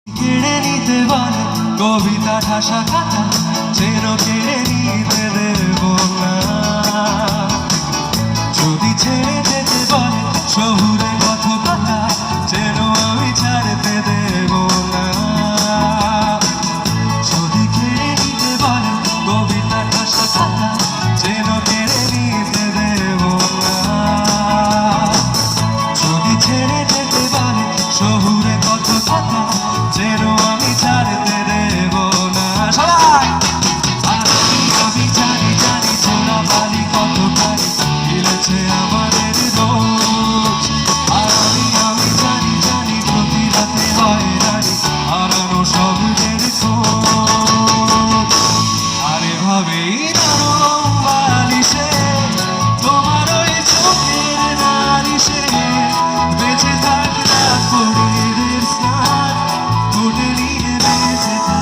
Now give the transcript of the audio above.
কেড়ে নিতে বলে কবিতা ঠাসা খাতা যেন কেড়ে নিতে দেব না। যদি ছেড়ে যেতে বলে শহুরে কথকতা যেন আমি ছাড়তে দেব না। যদি কেড়ে নিতে বলে কবিতা ঠাসা খাতা যেন কেড়ে নিতে দেব না। যদি ছেড়ে যেতে বলে শহুরে কথকতা যেন আমি ছাড়তে দেব না। সবাই আমি জানি জানি ছোড়া বালি কত পারি মিলেছে আমাদের দোষ। আমি জানি জানি প্রতি রাতে হয় রানি হারানো শব্দের খোঁজ। আরে ভাবেই নরম বালিশে তোমার ওই চোখের নালিশে বেঁচে থাক রাত পরিদের স্নান তুলে নিয়ে বেঁচে থাক।